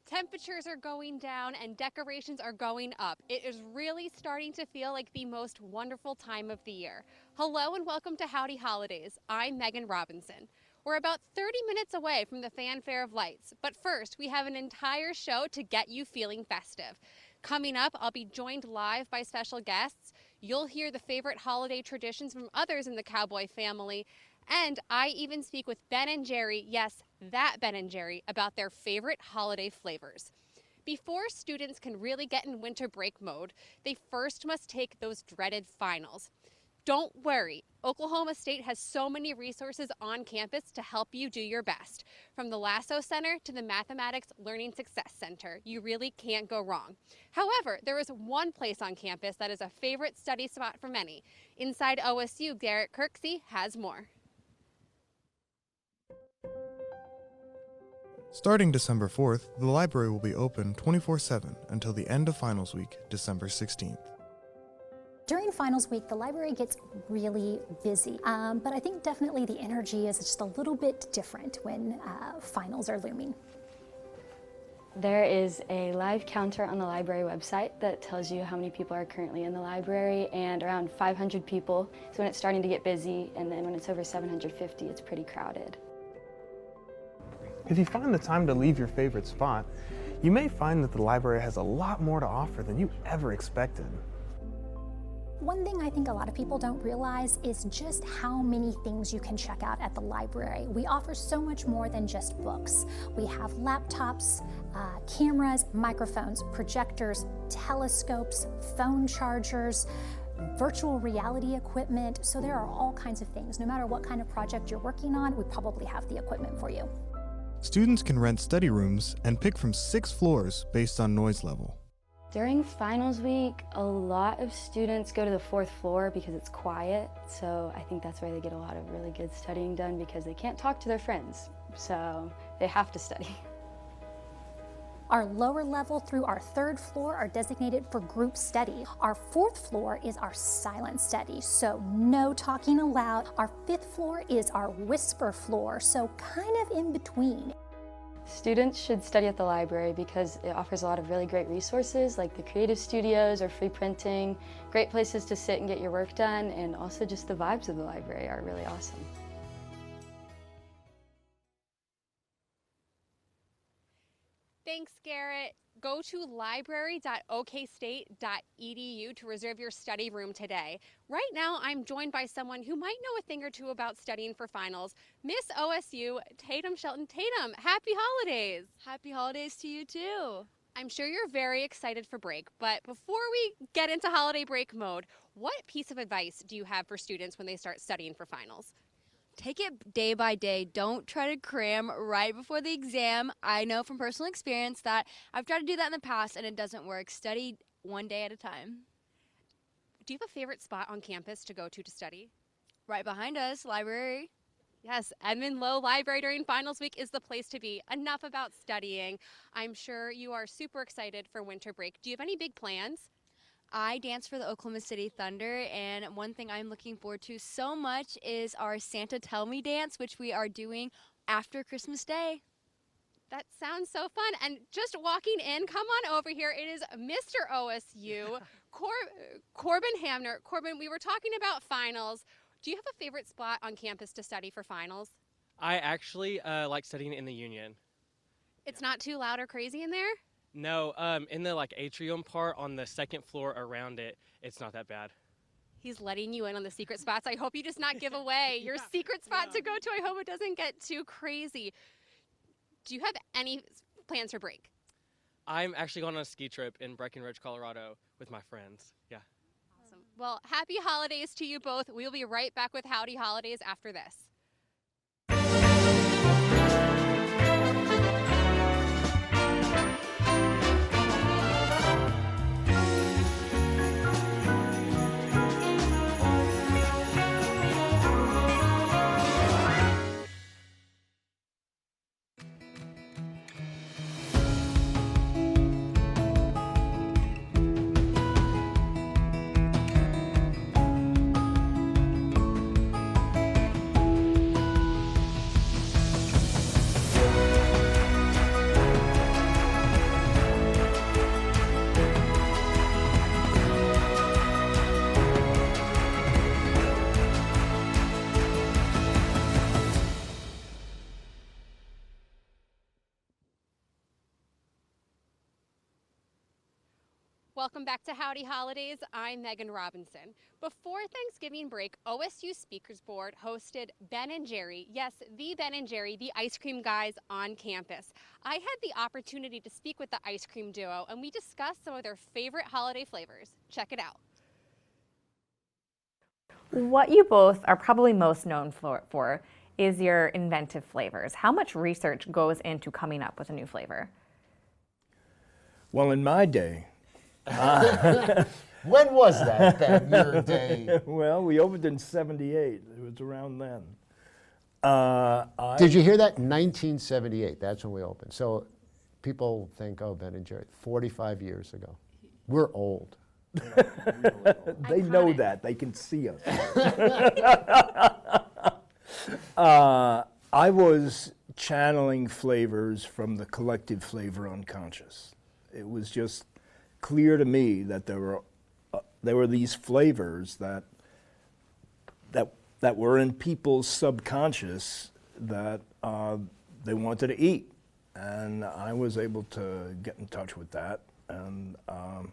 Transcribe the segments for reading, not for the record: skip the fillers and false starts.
Temperatures are going down and decorations are going up. It is really starting to feel like the most wonderful time of the year. Hello and welcome to Howdy Holidays. I'm Megan Robinson. We're about 30 minutes away from the Fanfare of Lights, but first we have an entire show to get you feeling festive. Coming up, I'll be joined live by special guests. You'll hear the favorite holiday traditions from others in the Cowboy Family. And I even speak with Ben and Jerry, yes, that Ben and Jerry, about their favorite holiday flavors. Before students can really get in winter break mode, they first must take those dreaded finals. Don't worry, Oklahoma State has so many resources on campus to help you do your best. From the Lasso Center to the Mathematics Learning Success Center, you really can't go wrong. However, there is one place on campus that is a favorite study spot for many. Inside OSU, Garrett Kirksey has more. Starting December 4th, the library will be open 24/7 until the end of finals week, December 16th. During finals week, the library gets really busy, but I think definitely the energy is just a little bit different when finals are looming. There is a live counter on the library website that tells you how many people are currently in the library, and around 500 people is when it's starting to get busy, and then when it's over 750, it's pretty crowded. If you find the time to leave your favorite spot, you may find that the library has a lot more to offer than you ever expected. One thing I think a lot of people don't realize is just how many things you can check out at the library. We offer so much more than just books. We have laptops, cameras, microphones, projectors, telescopes, phone chargers, virtual reality equipment. So there are all kinds of things. No matter what kind of project you're working on, we probably have the equipment for you. Students can rent study rooms and pick from 6 floors based on noise level. During finals week, a lot of students go to the 4th floor because it's quiet, so I think that's where they get a lot of really good studying done because they can't talk to their friends, so they have to study. Our lower level through our 3rd floor are designated for group study. Our 4th floor is our silent study, so no talking aloud. Our 5th floor is our whisper floor, so kind of in between. Students should study at the library because it offers a lot of really great resources like the creative studios or free printing, great places to sit and get your work done, and also just the vibes of the library are really awesome. Thanks, Garrett. Go to library.okstate.edu to reserve your study room today. Right now, I'm joined by someone who might know a thing or two about studying for finals. Miss OSU, Tatum Shelton. Tatum, happy holidays. Happy holidays to you too. I'm sure you're very excited for break, but before we get into holiday break mode, what piece of advice do you have for students when they start studying for finals? Take it day by day. Don't try to cram right before the exam. I know from personal experience that I've tried to do that in the past and it doesn't work. Study one day at a time. Do you have a favorite spot on campus to go to study? Right behind us, library. Yes, Edmond Lowe Library during finals week is the place to be. Enough about studying. I'm sure you are super excited for winter break. Do you have any big plans? I dance for the Oklahoma City Thunder, and one thing I'm looking forward to so much is our Santa Tell Me dance, which we are doing after Christmas Day. That sounds so fun. And just walking in, come on over here. It is Mr. OSU, Corbin Hamner. Corbin, we were talking about finals. Do you have a favorite spot on campus to study for finals? I actually like studying in the Union. It's not too loud or crazy in there? No, in the atrium part on the 2nd floor around it, it's not that bad. He's letting you in on the secret spots. I hope you just not give away your secret spot to go to. I hope it doesn't get too crazy. Do you have any plans for break? I'm actually going on a ski trip in Breckenridge, Colorado with my friends. Yeah. Awesome. Well, happy holidays to you both. We'll be right back with Howdy Holidays after this. Welcome back to Howdy Holidays. I'm Megan Robinson. Before Thanksgiving break, OSU Speakers Board hosted Ben and Jerry, yes, the Ben and Jerry, the ice cream guys on campus. I had the opportunity to speak with the ice cream duo, and we discussed some of their favorite holiday flavors. Check it out. What you both are probably most known for is your inventive flavors. How much research goes into coming up with a new flavor? Well, in my day, when was that, Ben, your day? well, we opened in '78. It was around then. Did you hear that? 1978, that's when we opened. So people think, oh, Ben and Jerry, 45 years ago. We're old. They know that. They can see us. I was channeling flavors from the collective flavor unconscious. It was just clear to me that there were these flavors that were in people's subconscious that they wanted to eat, and I was able to get in touch with that, and I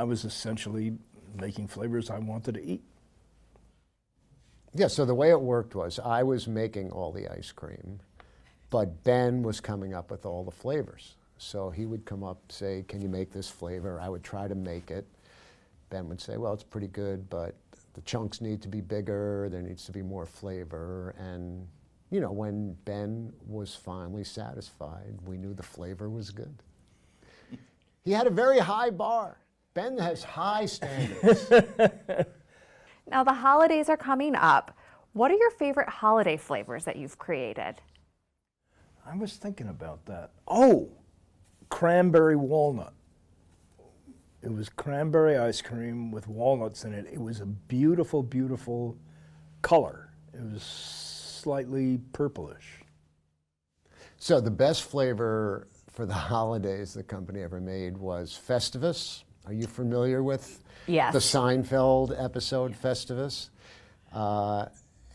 was essentially making flavors I wanted to eat. Yeah, so the way it worked was I was making all the ice cream, but Ben was coming up with all the flavors. So he would come up, say, can you make this flavor? I would try to make it. Ben would say, well, it's pretty good, but the chunks need to be bigger, there needs to be more flavor. And, when Ben was finally satisfied, we knew the flavor was good. He had a very high bar. Ben has high standards. Now the holidays are coming up. What are your favorite holiday flavors that you've created? I was thinking about that. Oh, cranberry walnut. It was cranberry ice cream with walnuts in it. It was a beautiful, beautiful color. It was slightly purplish. So the best flavor for the holidays the company ever made was Festivus. Are you familiar with Yes. the Seinfeld episode Festivus?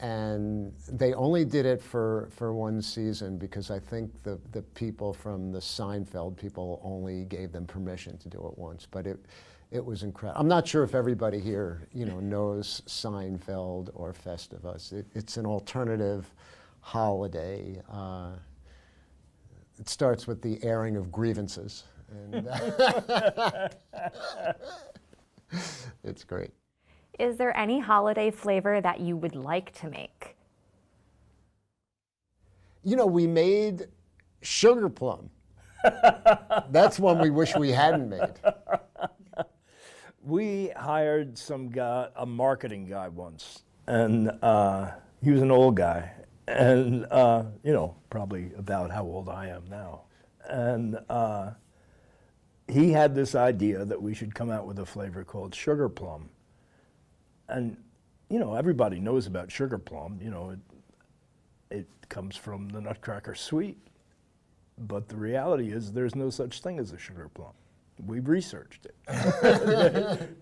And they only did it for one season because I think the people from the Seinfeld people only gave them permission to do it once. But it was incredible. I'm not sure if everybody here knows Seinfeld or Festivus. It's an alternative holiday. It starts with the airing of grievances. And it's great. Is there any holiday flavor that you would like to make? We made sugar plum. That's one we wish we hadn't made. We hired some guy, a marketing guy once, and he was an old guy, and probably about how old I am now. And he had this idea that we should come out with a flavor called sugar plum. And, everybody knows about sugar plum. It comes from the Nutcracker Sweet. But the reality is there's no such thing as a sugar plum. We researched it.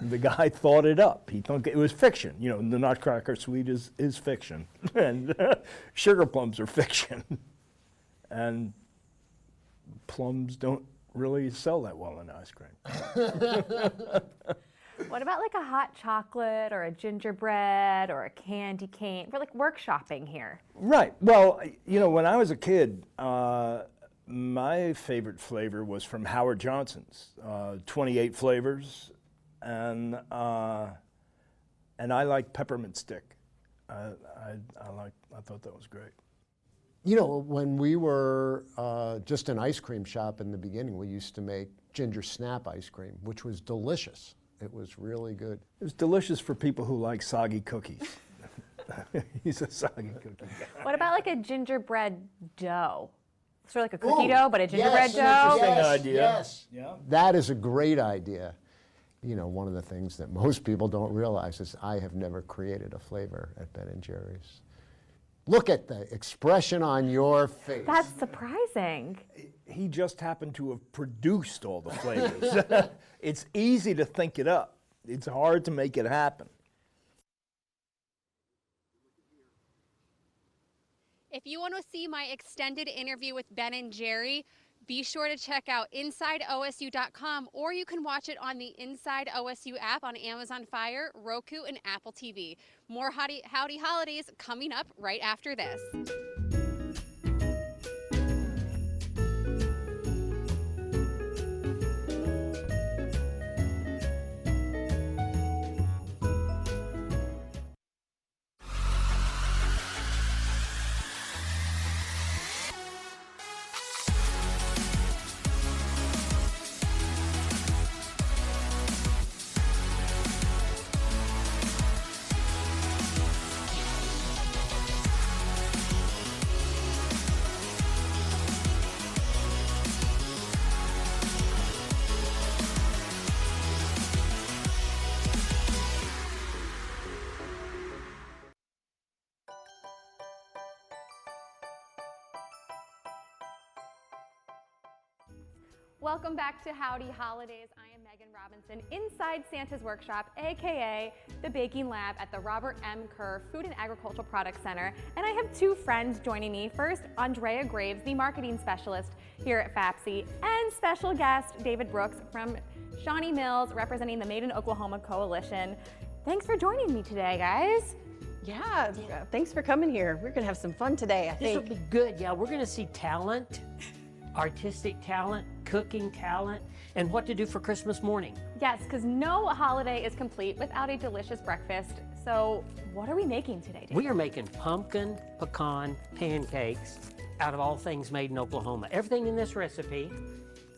The guy thought it up. He thought it was fiction. The Nutcracker Sweet is fiction. And sugar plums are fiction. And plums don't really sell that well in ice cream. What about like a hot chocolate or a gingerbread or a candy cane? We're like workshopping here. Right. Well, when I was a kid, my favorite flavor was from Howard Johnson's, 28 flavors, and I like peppermint stick. I thought that was great. When we were just an ice cream shop in the beginning, we used to make ginger snap ice cream, which was delicious. It was really good. It was delicious for people who like soggy cookies. He's a soggy cookie guy. What about like a gingerbread dough? Sort of like a cookie dough, but a gingerbread yes, dough? Interesting idea. Yes. Yeah. That is a great idea. One of the things that most people don't realize is I have never created a flavor at Ben & Jerry's. Look at the expression on your face. That's surprising. He just happened to have produced all the flavors. It's easy to think it up. It's hard to make it happen. If you want to see my extended interview with Ben and Jerry, Be sure to check out InsideOSU.com, or you can watch it on the Inside OSU app on Amazon Fire, Roku, and Apple TV. More Howdy Holidays coming up right after this. Welcome back to Howdy Holidays. I am Megan Robinson inside Santa's Workshop, aka the Baking Lab at the Robert M. Kerr Food and Agricultural Products Center. And I have two friends joining me. First, Andrea Graves, the marketing specialist here at FAPSI, and special guest David Brooks from Shawnee Mills, representing the Made in Oklahoma Coalition. Thanks for joining me today, guys. Yeah, thanks for coming here. We're gonna have some fun today, I think. This will be good. Yeah, we're gonna see talent, artistic talent, cooking talent, and what to do for Christmas morning. Yes, because no holiday is complete without a delicious breakfast. So what are we making today, David? We are making pumpkin pecan pancakes out of all things made in Oklahoma. Everything in this recipe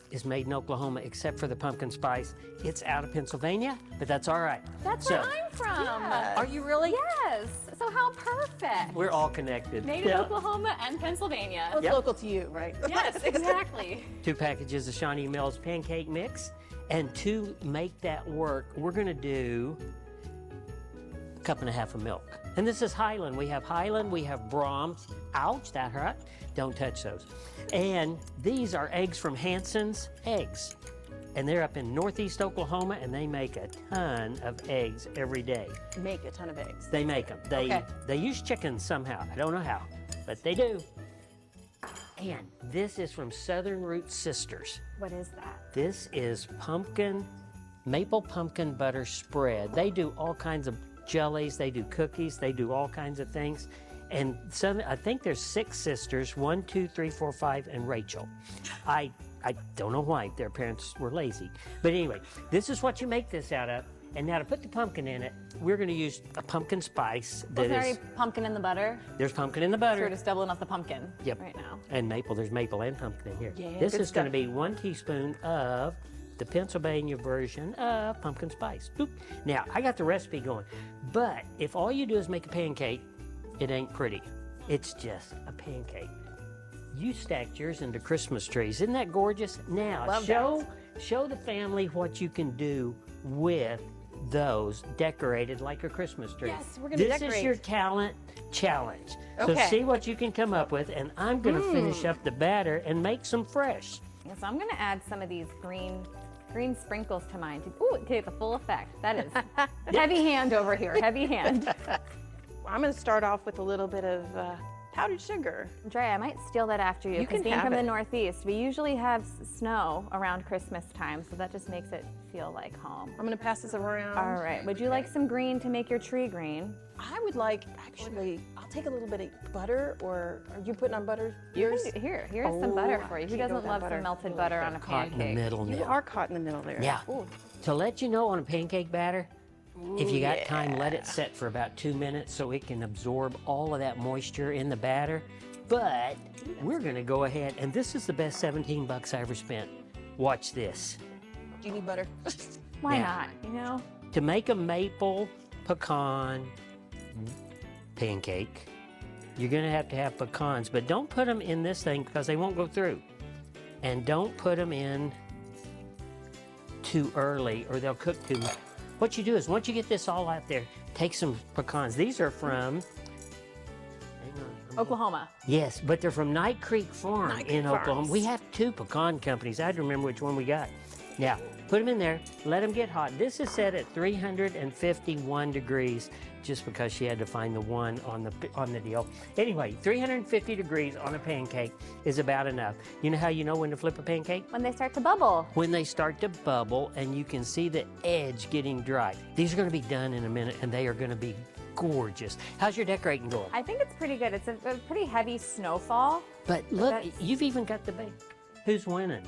is made in Oklahoma except for the pumpkin spice. It's out of Pennsylvania, but that's all right. That's where I'm from. Yes. Are you really? Yes. So how perfect. We're all connected. Made in Oklahoma and Pennsylvania. Well, it's local to you, right? Yes, exactly. 2 packages of Shawnee Mills pancake mix. And to make that work, we're gonna do a 1.5 cups of milk. And this is Highland. We have Brahms. Ouch, that hurt. Don't touch those. And these are eggs from Hanson's Eggs. And they're up in Northeast Oklahoma, and they make a ton of eggs every day. Make a ton of eggs. They make them. They use chicken somehow. I don't know how, but they do. And this is from Southern Root Sisters. What is that? This is maple pumpkin butter spread. They do all kinds of jellies, they do cookies, they do all kinds of things. And I think there's 6 sisters, 1, 2, 3, 4, 5, and Rachel. I don't know why, their parents were lazy. But anyway, this is what you make this out of. And now to put the pumpkin in it, we're gonna use a pumpkin spice. Is there any pumpkin in the butter? There's pumpkin in the butter. So we're just doubling up the pumpkin right now. And maple, there's maple and pumpkin in here. Yeah, this is gonna be 1 teaspoon of the Pennsylvania version of pumpkin spice. Boop. Now, I got the recipe going, but if all you do is make a pancake, it ain't pretty. It's just a pancake. You stacked yours into Christmas trees. Isn't that gorgeous? Now, show the family what you can do with those decorated like a Christmas tree. Yes, we're gonna decorate. This is your talent challenge. Okay. So see what you can come up with, and I'm gonna finish up the batter and make some fresh. So I'm gonna add some of these green sprinkles to mine to get the full effect. That is heavy hand over here, heavy hand. I'm gonna start off with a little bit of powdered sugar. Dre, I might steal that after you, because being from the Northeast, we usually have snow around Christmas time, so that just makes it feel like home. I'm gonna pass this around. All right, would you like some green to make your tree green? I would like, actually, I'll take a little bit of butter, or are you putting on butter? Here's some butter for you. Who doesn't love some melted butter on a Caught pancake? in the middle now. You are caught in the middle there. Yeah. Ooh. To let you know on a pancake batter, if you got time, let it set for about 2 minutes so it can absorb all of that moisture in the batter. But we're gonna go ahead, and this is the best 17 bucks I ever spent. Watch this. Do you need butter? Why not, you know? To make a maple pecan pancake, you're gonna have to have pecans, but don't put them in this thing because they won't go through. And don't put them in too early or they'll cook too much. What you do is, once you get this all out there, take some pecans. These are from Oklahoma. Yes, but they're from Night Creek Farm in Oklahoma. Farms. We have 2 pecan companies. I don't remember which one we got. Now, Put them in there, let them get hot. This is set at 351 degrees just because she had to find the one on the deal. Anyway, 350 degrees on a pancake is about enough. You know how you know when to flip a pancake? When they start to bubble. When they start to bubble and you can see the edge getting dry. These are going to be done in a minute and they are going to be gorgeous. How's your decorating going? I think it's pretty good. It's a pretty heavy snowfall. But look, you've even got the bake. Who's winning?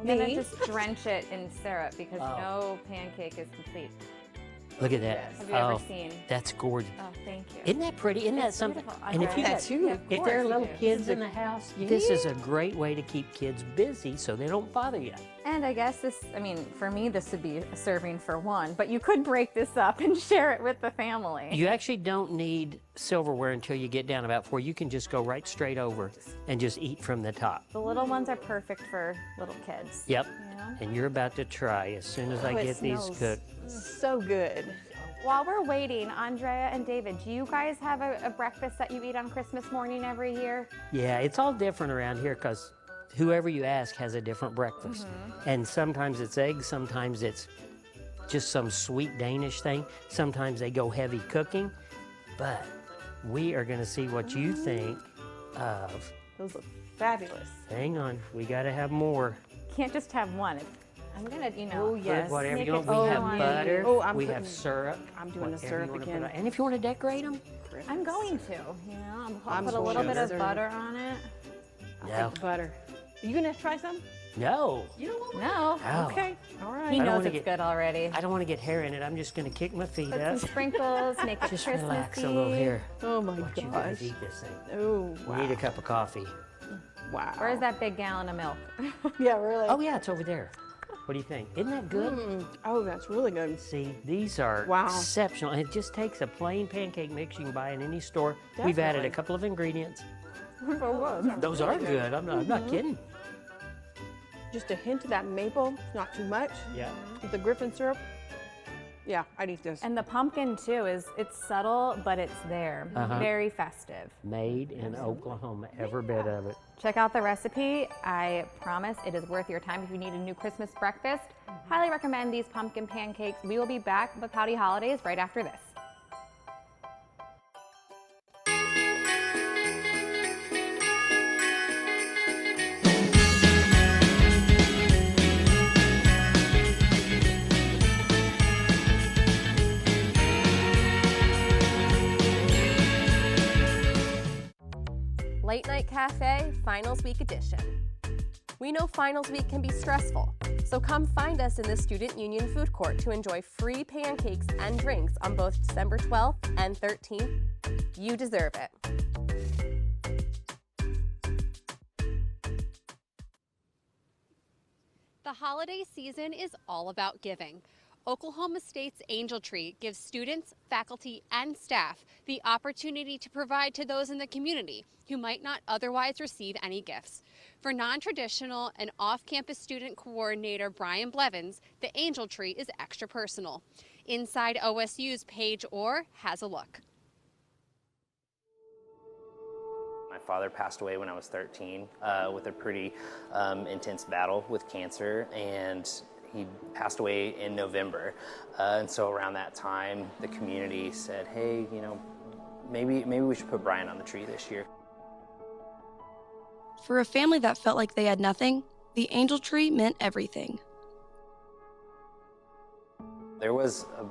I'm gonna just drench it in syrup because no pancake is complete. Look at that. Have you ever seen? That's gorgeous. Oh, thank you. Isn't that pretty? Isn't that something? Beautiful. And if you that too. if there are little kids in the house, this is a great way to keep kids busy so they don't bother you. And I guess this, I mean, for me, this would be a serving for one, but you could break this up and share it with the family. You actually don't need silverware until you get down about 4. You can just go right straight over and just eat from the top. The little ones are perfect for little kids. Yep. You know? And you're about to try as soon as I get these cooked. So good. While we're waiting, Andrea and David, do you guys have a breakfast that you eat on Christmas morning every year? Yeah, it's all different around here because whoever you ask has a different breakfast. And sometimes it's eggs, sometimes it's just some sweet Danish thing. Sometimes they go heavy cooking. But we are going to see what you think of. Those look fabulous. Hang on, we got to have more. Can't just have one. I'm gonna, you know, Oh, yes. Put whatever make you want. it We so have on. butter, Oh, I'm we have putting- syrup. I'm doing the whatever syrup you wanna again. put on. And if you want to decorate them, I'm going to, you know, I'll I'm put a little bit of sure. butter on it. no. Take the butter. You gonna try some? No. You don't want No, Oh. Okay. All he right. don't knows wanna it's get- good already. I don't want to get hair in it. I'm just going to kick my feet Put up. some sprinkles, make it Just Christmassy. relax a little here. Oh my What you guys gosh. eat this thing. Oh We wow. need a cup of coffee. Wow. Where's that big gallon of milk? Yeah, really. Oh yeah, it's over there. What do you think? Isn't that good? Oh, that's really good. See, these are Wow. exceptional. And it just takes a plain pancake mix you can buy in any store. We've added a Definitely. couple of ingredients. Oh, Those are good. I'm not kidding. Just a hint of that maple, not too much. Yeah. With the Griffin syrup. Yeah, I'd eat this. And the pumpkin too it's subtle, but it's there. Uh-huh. Very festive. Made in Oklahoma, every bit of it. Check out the recipe. I promise it is worth your time if you need a new Christmas breakfast. Highly recommend these pumpkin pancakes. We will be back with Howdy Holidays right after this. Late Night Cafe, Finals Week edition. We know Finals Week can be stressful, so come find us in the Student Union Food Court to enjoy free pancakes and drinks on both December 12th and 13th. You deserve it. The holiday season is all about giving. Oklahoma State's Angel Tree gives students, faculty, and staff the opportunity to provide to those in the community who might not otherwise receive any gifts. For non-traditional and off-campus student coordinator Brian Blevins, the Angel Tree is extra personal. Inside OSU's Page Orr has a look. My father passed away when I was 13 with a pretty intense battle with cancer, and he passed away in November. And so around that time, the community said, hey, you know, maybe we should put Brian on the tree this year. For a family that felt like they had nothing, the Angel Tree meant everything. There was a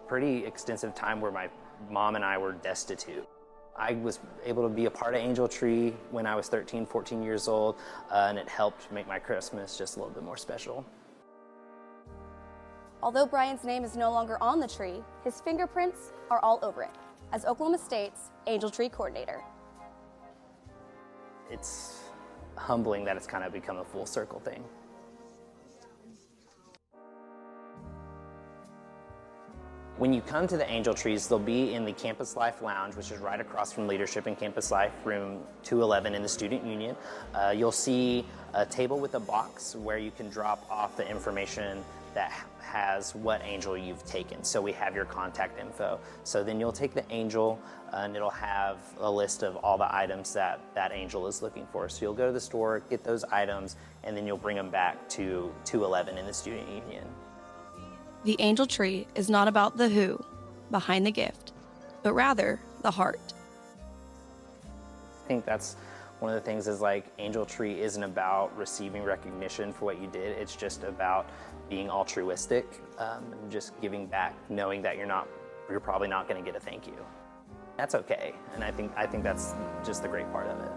pretty extensive time where my mom and I were destitute. I was able to be a part of Angel Tree when I was 13, 14 years old, and it helped make my Christmas just a little bit more special. Although Brian's name is no longer on the tree, his fingerprints are all over it as Oklahoma State's Angel Tree coordinator. It's humbling that it's kind of become a full circle thing. When you come to the Angel Trees, they'll be in the Campus Life Lounge, which is right across from Leadership and Campus Life, room 211 in the Student Union. You'll see a table with a box where you can drop off the information that has what angel you've taken. So we have your contact info. So then you'll take the angel and it'll have a list of all the items that that angel is looking for. So you'll go to the store, get those items, and then you'll bring them back to 211 in the student union. The angel tree is not about the who behind the gift, but rather the heart. I think that's one of the things is like angel tree isn't about receiving recognition for what you did. It's just about being altruistic and just giving back, knowing that you're probably not going to get a thank you. That's okay, and I think that's just the great part of it.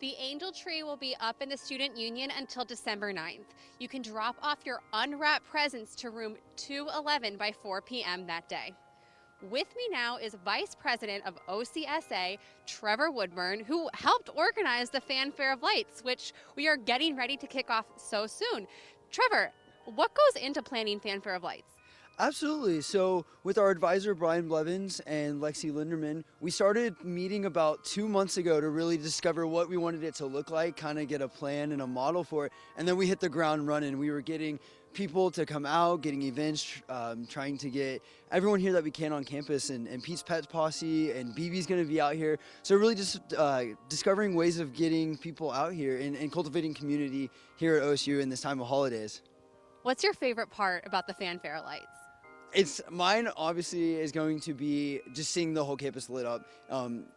The angel tree will be up in the student union until December 9th. You can drop off your unwrapped presents to room 211 by 4 p.m. that day. With me now is Vice President of OCSA, Trevor Woodburn, who helped organize the Fanfare of Lights, which we are getting ready to kick off so soon. Trevor, what goes into planning Fanfare of Lights? Absolutely. So with our advisor, Brian Blevins and Lexi Linderman, we started meeting about 2 months ago to really discover what we wanted it to look like, kind of get a plan and a model for it. And then we hit the ground running. We were getting people to come out, getting events, trying to get everyone here that we can on campus, and Pete's Pets Posse and BB's going to be out here. So really just discovering ways of getting people out here and cultivating community here at OSU in this time of holidays. What's your favorite part about the Fanfare Lights? Mine obviously is going to be just seeing the whole campus lit up.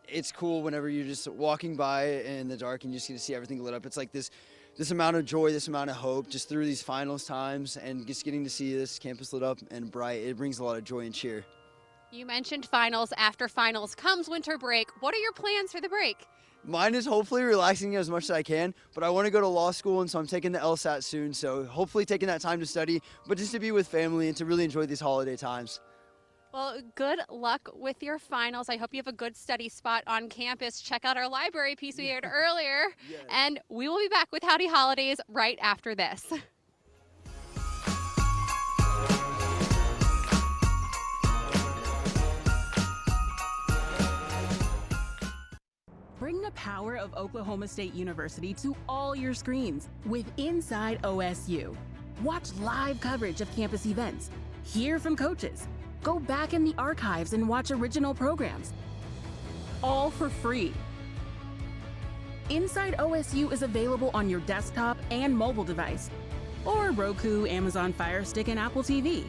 It's cool whenever you're just walking by in the dark and you just get to see everything lit up. It's like this amount of joy, this amount of hope just through these finals times, and just getting to see this campus lit up and bright. It brings a lot of joy and cheer. You mentioned finals. After finals comes winter break. What are your plans for the break? Mine is hopefully relaxing as much as I can, but I want to go to law school, and so I'm taking the LSAT soon, so hopefully taking that time to study, but just to be with family and to really enjoy these holiday times. Well, good luck with your finals. I hope you have a good study spot on campus. Check out our library piece we aired earlier, and we will be back with Howdy Holidays right after this. Bring the power of Oklahoma State University to all your screens with Inside OSU. Watch live coverage of campus events, hear from coaches, go back in the archives and watch original programs, all for free. Inside OSU is available on your desktop and mobile device, or Roku, Amazon Fire Stick, and Apple TV.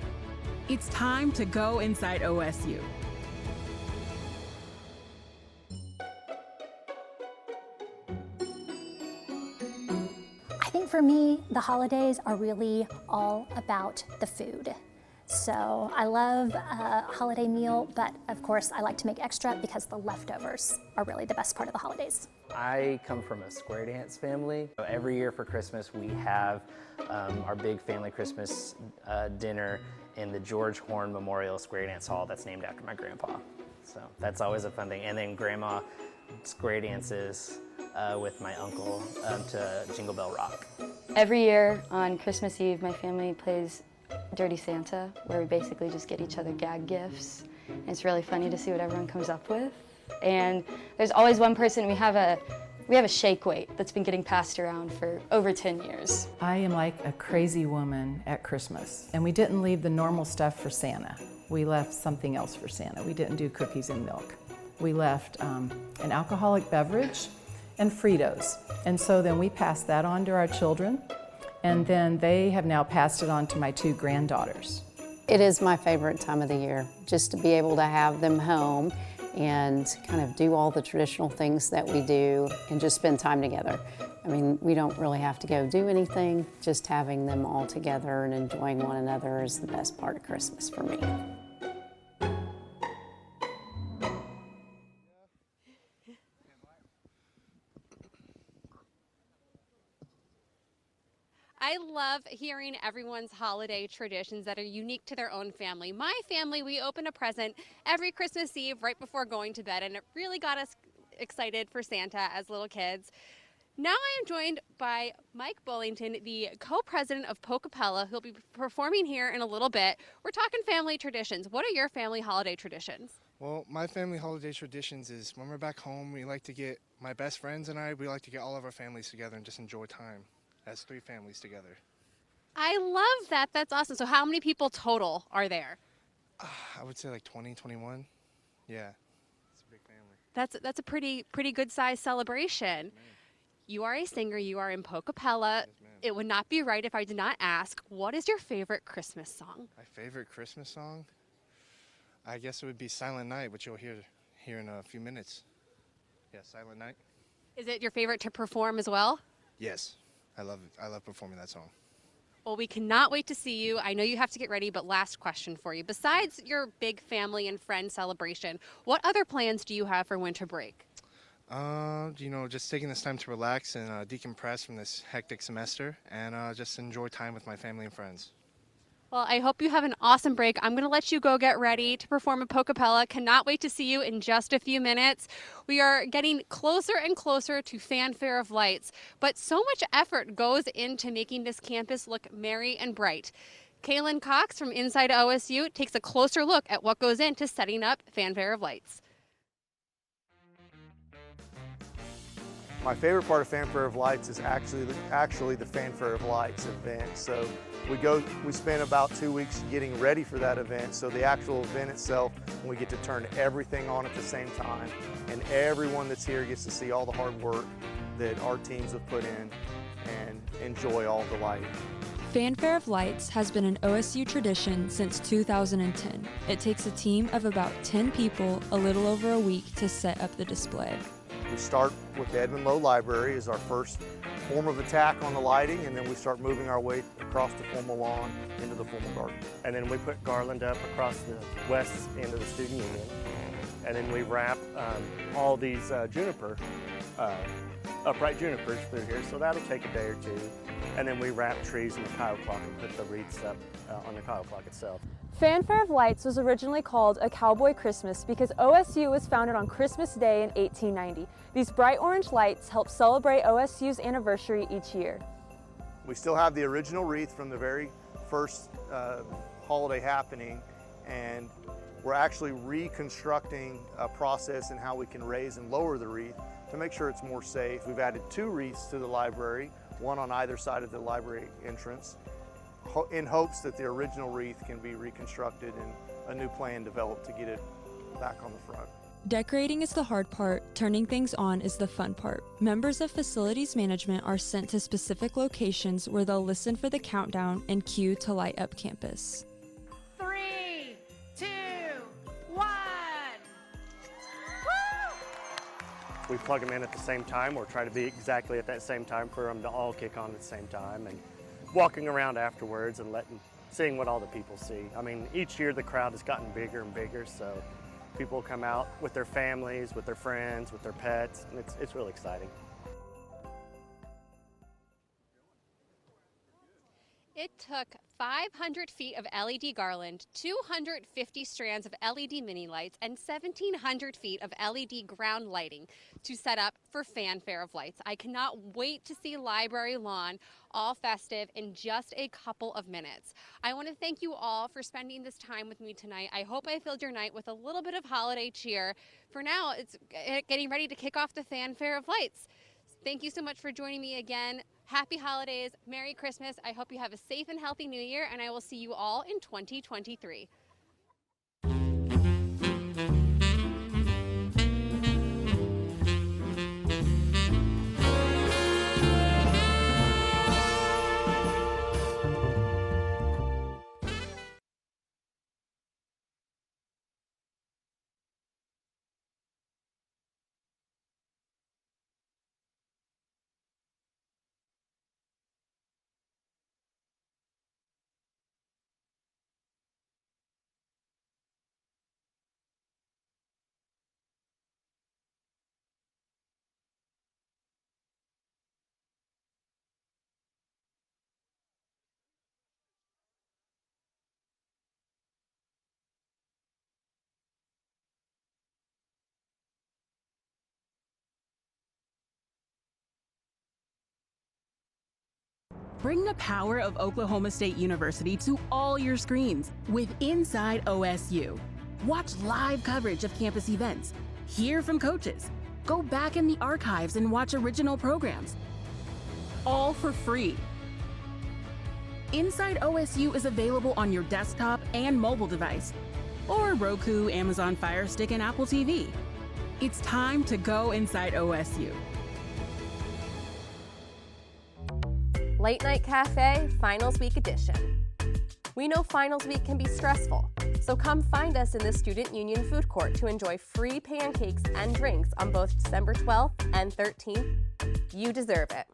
It's time to go inside OSU. For me, the holidays are really all about the food. So I love a holiday meal, but of course I like to make extra because the leftovers are really the best part of the holidays. I come from a square dance family. Every year for Christmas we have our big family Christmas dinner in the George Horn Memorial Square Dance Hall that's named after my grandpa. So that's always a fun thing. And then grandma square dances with my uncle to Jingle Bell Rock. Every year on Christmas Eve, my family plays Dirty Santa, where we basically just get each other gag gifts. And it's really funny to see what everyone comes up with. And there's always one person, we have a shake weight that's been getting passed around for over 10 years. I am like a crazy woman at Christmas, and we didn't leave the normal stuff for Santa. We left something else for Santa. We didn't do cookies and milk. We left an alcoholic beverage and Fritos. And so then we passed that on to our children, and then they have now passed it on to my 2 granddaughters. It is my favorite time of the year, just to be able to have them home and kind of do all the traditional things that we do and just spend time together. I mean, we don't really have to go do anything, just having them all together and enjoying one another is the best part of Christmas for me. I love hearing everyone's holiday traditions that are unique to their own family. My family, we open a present every Christmas Eve right before going to bed, and it really got us excited for Santa as little kids. Now I am joined by Mike Bullington, the co-president of Pocapella, who'll be performing here in a little bit. We're talking family traditions. What are your family holiday traditions? Well, my family holiday traditions is when we're back home, we like to get, my best friends and we like to get all of our families together and just enjoy time as 3 families together. I love that. That's awesome. So how many people total are there? I would say like 20, 21. Yeah, it's a big family. That's a pretty good size celebration. You are a singer. You are in Pocapella. It would not be right if I did not ask, what is your favorite Christmas song? My favorite Christmas song? I guess it would be Silent Night, which you'll hear here in a few minutes. Yeah, Silent Night. Is it your favorite to perform as well? Yes, I love it. I love performing that song. Well, we cannot wait to see you. I know you have to get ready, but last question for you. Besides your big family and friend celebration, what other plans do you have for winter break? You know, just taking this time to relax and decompress from this hectic semester and just enjoy time with my family and friends. Well, I hope you have an awesome break. I'm going to let you go get ready to perform at Pocapella. Cannot wait to see you in just a few minutes. We are getting closer and closer to Fanfare of Lights, but so much effort goes into making this campus look merry and bright. Kaylin Cox from Inside OSU takes a closer look at what goes into setting up Fanfare of Lights. My favorite part of Fanfare of Lights is actually the Fanfare of Lights event. So we spend about 2 weeks getting ready for that event. So the actual event itself, we get to turn everything on at the same time, and everyone that's here gets to see all the hard work that our teams have put in and enjoy all the lighting. Fanfare of Lights has been an OSU tradition since 2010. It takes a team of about 10 people a little over a week to set up the display. We start with the Edmond Lowe Library as our first form of attack on the lighting, and then we start moving our way across the formal lawn into the formal garden. And then we put garland up across the west end of the student union. And then we wrap all these upright junipers through here, so that'll take a day or two. And then we wrap trees in the Kyle clock and put the wreaths up on the Kyle clock itself. Fanfare of Lights was originally called a Cowboy Christmas because OSU was founded on Christmas Day in 1890. These bright orange lights help celebrate OSU's anniversary each year. We still have the original wreath from the very first holiday happening, and we're actually reconstructing a process in how we can raise and lower the wreath to make sure it's more safe. We've added 2 wreaths to the library, one on either side of the library entrance, in hopes that the original wreath can be reconstructed and a new plan developed to get it back on the front. Decorating is the hard part, turning things on is the fun part. Members of facilities management are sent to specific locations where they'll listen for the countdown and cue to light up campus. 3, 2, 1. We plug them in at the same time, or try to be exactly at that same time for them to all kick on at the same time, and walking around afterwards and seeing what all the people see. I mean, each year the crowd has gotten bigger and bigger, so people come out with their families, with their friends, with their pets, and it's really exciting. It took 500 feet of LED garland, 250 strands of LED mini lights, and 1,700 feet of LED ground lighting to set up for Fanfare of Lights. I cannot wait to see Library Lawn all festive in just a couple of minutes. I want to thank you all for spending this time with me tonight. I hope I filled your night with a little bit of holiday cheer. For now, it's getting ready to kick off the Fanfare of Lights. Thank you so much for joining me again. Happy holidays, Merry Christmas. I hope you have a safe and healthy New Year, and I will see you all in 2023. Bring the power of Oklahoma State University to all your screens with Inside OSU. Watch live coverage of campus events. Hear from coaches. Go back in the archives and watch original programs. All for free. Inside OSU is available on your desktop and mobile device, or Roku, Amazon Fire Stick, and Apple TV. It's time to go inside OSU. Late Night Cafe, Finals Week Edition. We know Finals Week can be stressful, so come find us in the Student Union Food Court to enjoy free pancakes and drinks on both December 12th and 13th. You deserve it.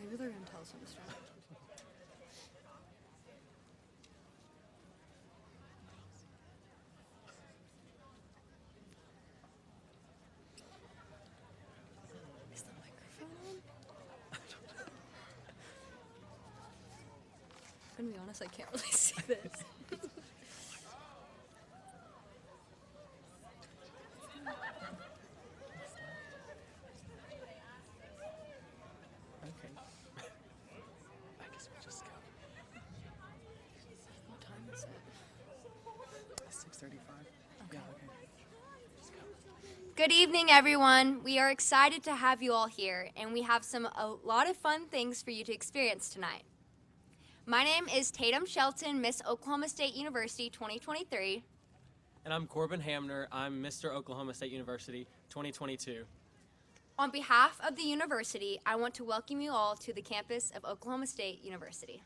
Maybe they're gonna tell us on the street. Is the microphone on? I'm gonna be honest, I can't really see this. Good evening, everyone. We are excited to have you all here, and we have a lot of fun things for you to experience tonight. My name is Tatum Shelton, Miss Oklahoma State University 2023. And I'm Corbin Hamner. I'm Mr. Oklahoma State University 2022. On behalf of the university, I want to welcome you all to the campus of Oklahoma State University.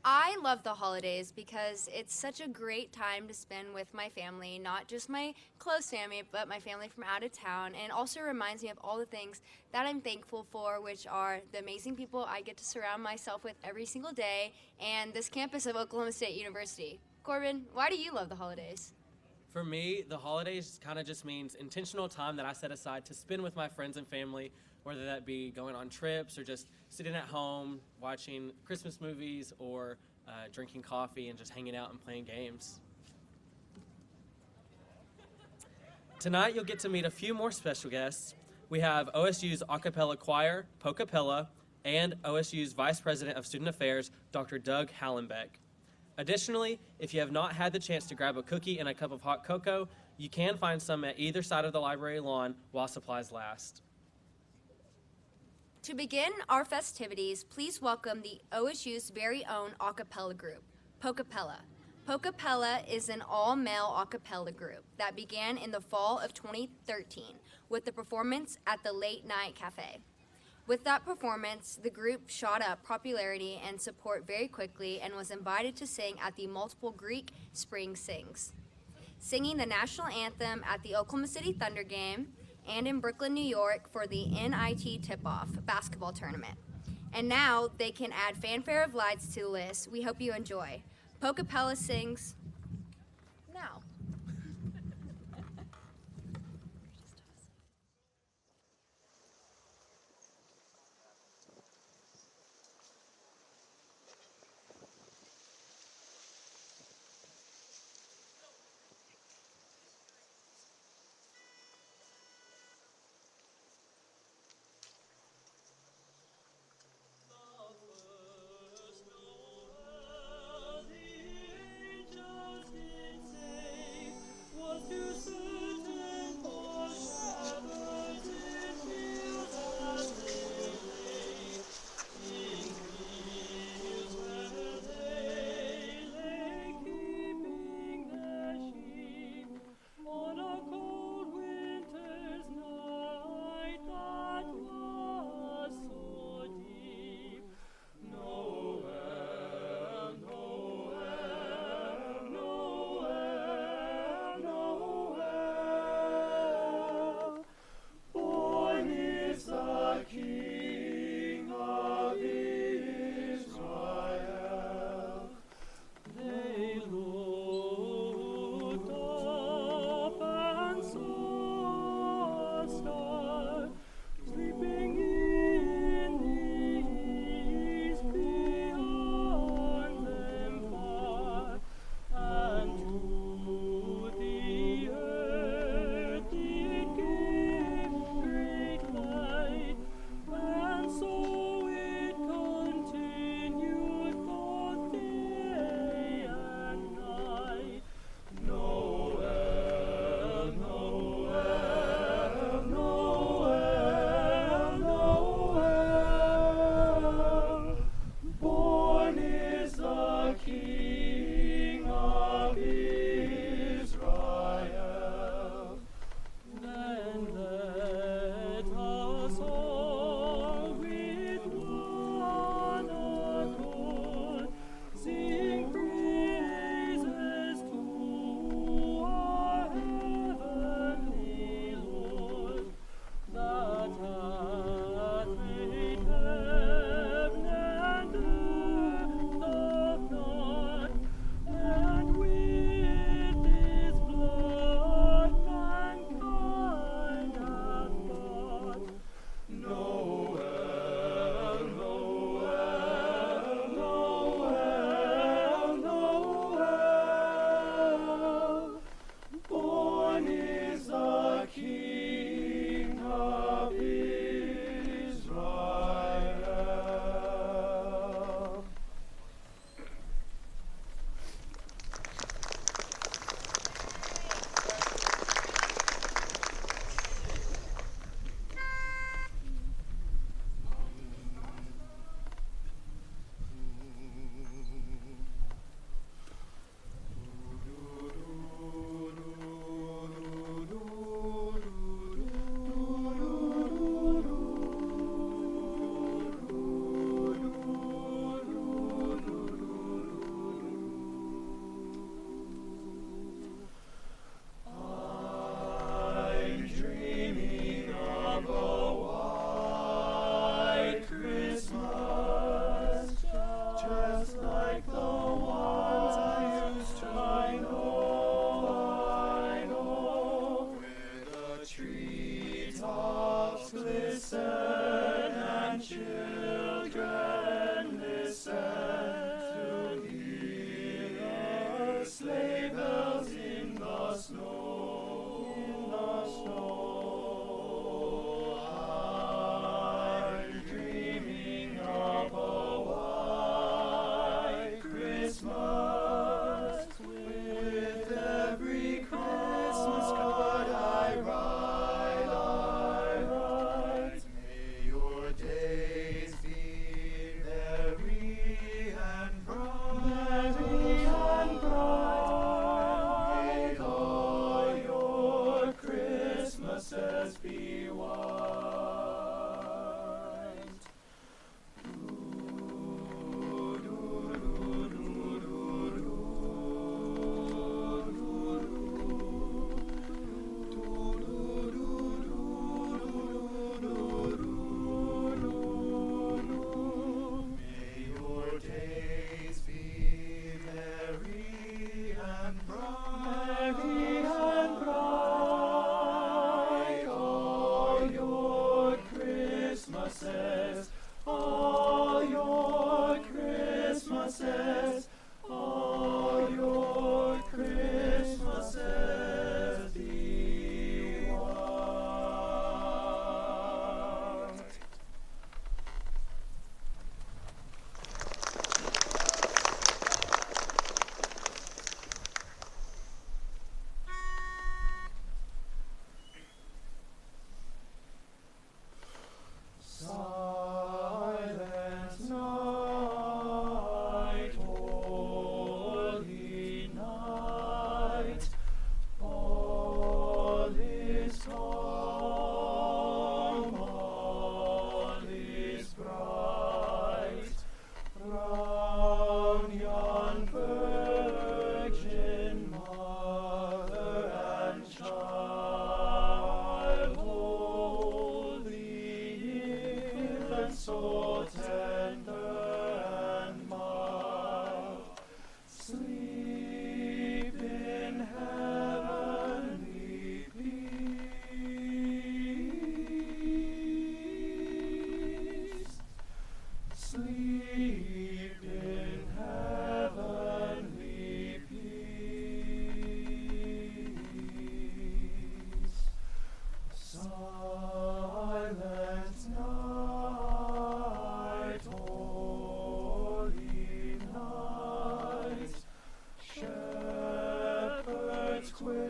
I love the holidays because it's such a great time to spend with my family, not just my close family, but my family from out of town, and it also reminds me of all the things that I'm thankful for, which are the amazing people I get to surround myself with every single day, and this campus of Oklahoma State University. Corbin, why do you love the holidays? For me, the holidays kind of just means intentional time that I set aside to spend with my friends and family, whether that be going on trips or just sitting at home watching Christmas movies or drinking coffee and just hanging out and playing games. Tonight you'll get to meet a few more special guests. We have OSU's a cappella choir, Pocapella, and OSU's Vice President of Student Affairs, Dr. Doug Hallenbeck. Additionally, if you have not had the chance to grab a cookie and a cup of hot cocoa, you can find some at either side of the library lawn while supplies last. To begin our festivities, please welcome the OSU's very own a cappella group, Pocapella. Pocapella is an all-male a cappella group that began in the fall of 2013 with the performance at the Late Night Cafe. With that performance, the group shot up popularity and support very quickly and was invited to sing at the multiple Greek Spring Sings, singing the national anthem at the Oklahoma City Thunder game, and in Brooklyn, New York for the NIT Tip-Off basketball tournament. And now they can add Fanfare of Lights to the list. We hope you enjoy. Pocapella sings now. like the ones I used to know, where the treetops glisten and children listen to hear sleigh bells in the snow. I'm dreaming of a white Christmas with every Christmas card I write. May your days be merry and bright. May all your Christmases be white. May your days be merry and bright. All your Christmases, all your Christmases, all your Christmases be white. Silent night, holy night, all is calm, all is bright. Round yon virgin mother and child, holy infant, so tender and mild, sleep in heavenly peace. Sleep in heavenly peace. Silent night, holy night, shepherds quake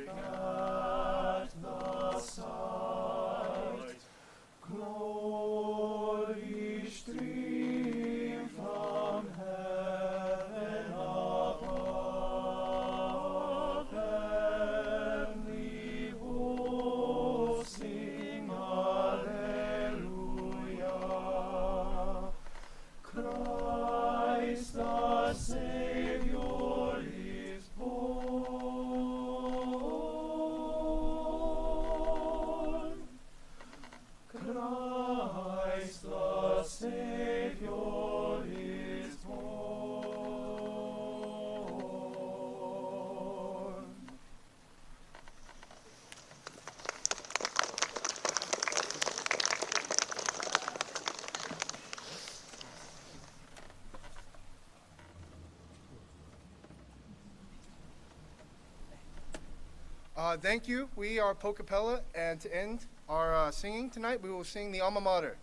at the sight. Glory stream from heaven above, heavenly hosts sing Alleluia. Christ the Savior is born. Christ the Savior is born. Thank you. We are Pocapella, and to end our singing tonight, we will sing the Alma Mater.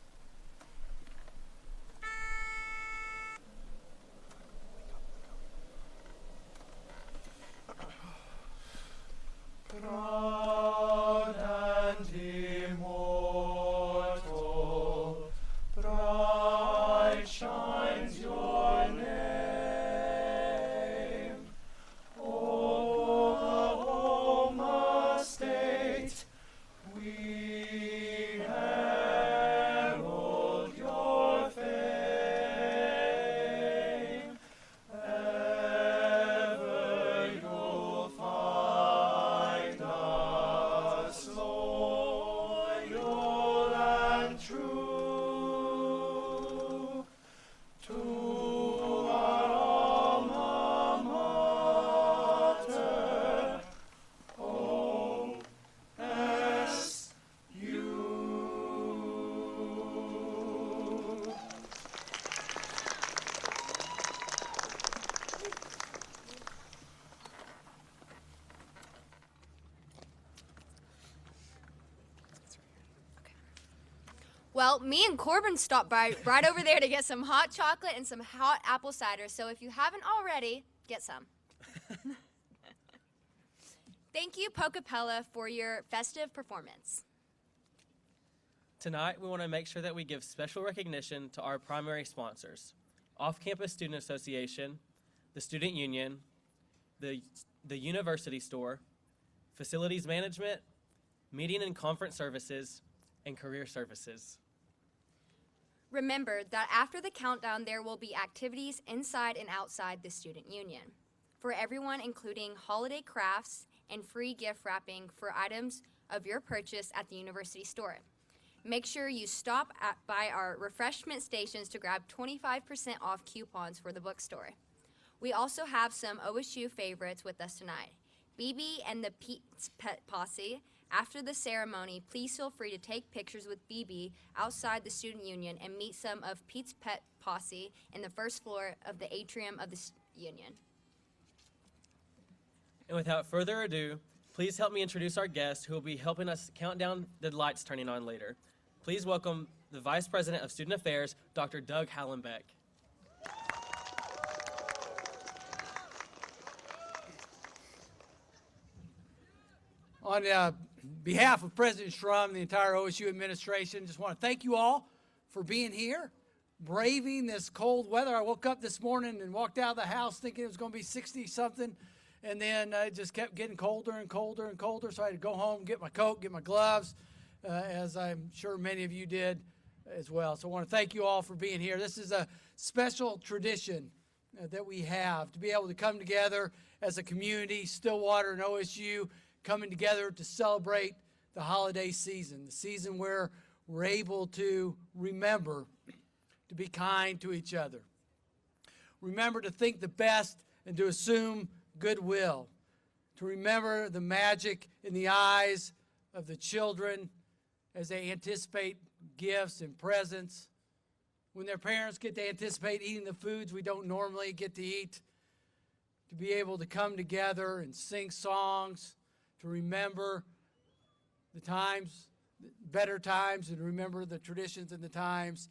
Proud and immortal, bright shines your name. Oklahoma State, we have Well, me and Corbin stopped by right over there to get some hot chocolate and some hot apple cider. So if you haven't already, get some. Thank you, Pocapella, for your festive performance. Tonight, we want to make sure that we give special recognition to our primary sponsors: Off-Campus Student Association, the Student Union, the University Store, Facilities Management, Meeting and Conference Services, and Career Services. Remember that after the countdown, there will be activities inside and outside the Student Union for everyone, including holiday crafts and free gift wrapping for items of your purchase at the University Store. Make sure you stop by our refreshment stations to grab 25% off coupons for the bookstore. We also have some OSU favorites with us tonight. BB and the Pete's Pet Posse. After the ceremony, please feel free to take pictures with BB outside the Student Union and meet some of Pete's Pet Posse in the first floor of the atrium of the Union. And without further ado, please help me introduce our guest who will be helping us count down the lights turning on later. Please welcome the Vice President of Student Affairs, Dr. Doug Hallenbeck. On behalf of President Schrum and the entire OSU administration, just want to thank you all for being here, braving this cold weather. I woke up this morning and walked out of the house thinking it was going to be 60-something, and then it just kept getting colder and colder and colder, so I had to go home, get my coat, get my gloves, as I'm sure many of you did as well. So I want to thank you all for being here. This is a special tradition that we have to be able to come together as a community, Stillwater and OSU, coming together to celebrate the holiday season, the season where we're able to remember to be kind to each other. Remember to think the best and to assume goodwill. To remember the magic in the eyes of the children as they anticipate gifts and presents. When their parents get to anticipate eating the foods we don't normally get to eat. To be able to come together and sing songs. To remember the times, better times, and remember the traditions and the times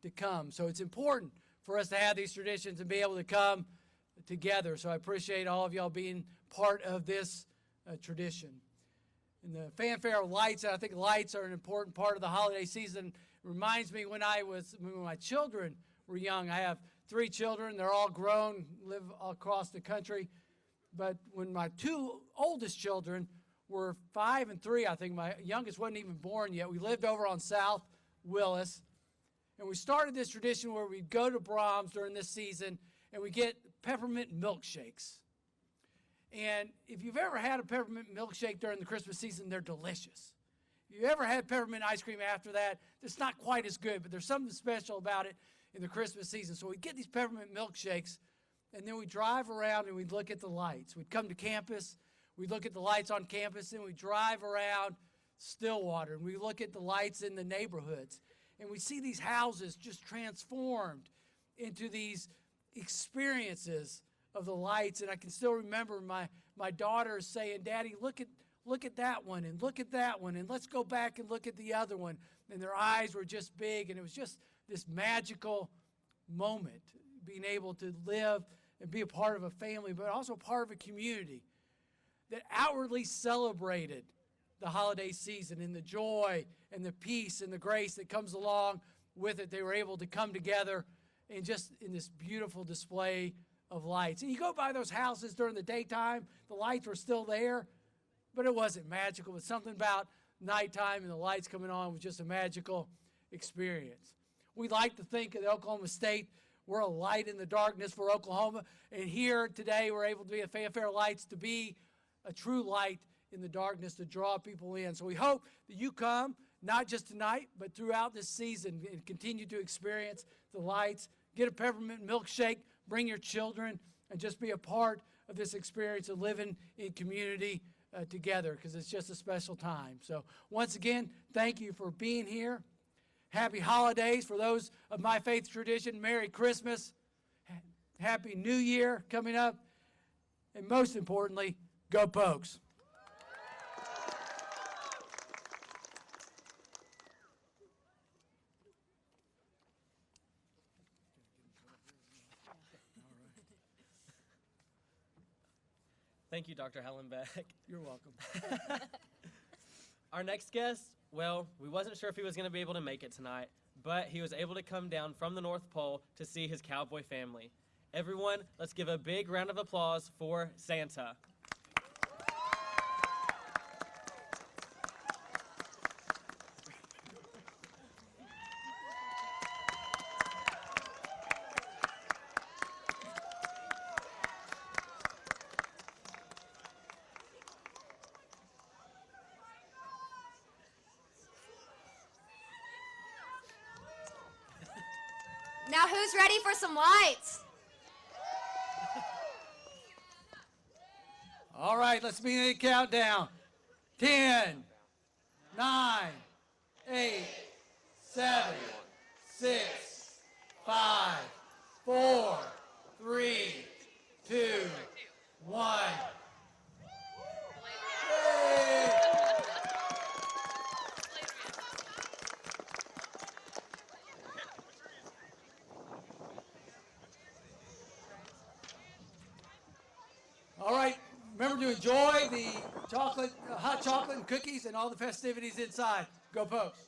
to come. So it's important for us to have these traditions and be able to come together. So I appreciate all of y'all being part of this tradition. And the fanfare of lights, I think lights are an important part of the holiday season. It reminds me when my children were young. I have 3 children. They're all grown, live across the country. But when my 2 oldest children were 5 and 3, I think my youngest wasn't even born yet, we lived over on South Willis. And we started this tradition where we'd go to Brahms during this season and we get peppermint milkshakes. And if you've ever had a peppermint milkshake during the Christmas season, they're delicious. If you ever had peppermint ice cream after that, it's not quite as good, but there's something special about it in the Christmas season. So we get these peppermint milkshakes, and then we drive around and we look at the lights. We'd come to campus, we'd look at the lights on campus, and we drive around Stillwater, and we look at the lights in the neighborhoods. And we see these houses just transformed into these experiences of the lights. And I can still remember my daughter saying, "Daddy, look at that one, and look at that one, and let's go back and look at the other one." And their eyes were just big, and it was just this magical moment, being able to live and be a part of a family, but also part of a community that outwardly celebrated the holiday season and the joy and the peace and the grace that comes along with it. They were able to come together and just in this beautiful display of lights. And you go by those houses during the daytime, the lights were still there, but it wasn't magical. But something about nighttime and the lights coming on was just a magical experience. We like to think of Oklahoma State, we're a light in the darkness for Oklahoma. And here today we're able to be a Fanfare Lights, to be a true light in the darkness, to draw people in. So we hope that you come, not just tonight, but throughout this season, and continue to experience the lights. Get a peppermint milkshake, bring your children, and just be a part of this experience of living in community together, because it's just a special time. So once again, thank you for being here. Happy holidays for those of my faith tradition. Merry Christmas. Happy New Year coming up. And most importantly, go Pokes. Thank you, Dr. Hallenbeck. You're welcome. Our next guest, well, we wasn't sure if he was going to be able to make it tonight, but he was able to come down from the North Pole to see his cowboy family. Everyone, let's give a big round of applause for Santa. Now who's ready for some lights? All right, let's begin the countdown. 10, 9, 8, 7, 6, 5, 4, 3, 2, 1. Yay! All right, remember to enjoy the chocolate, hot chocolate and cookies and all the festivities inside. Go Pokes.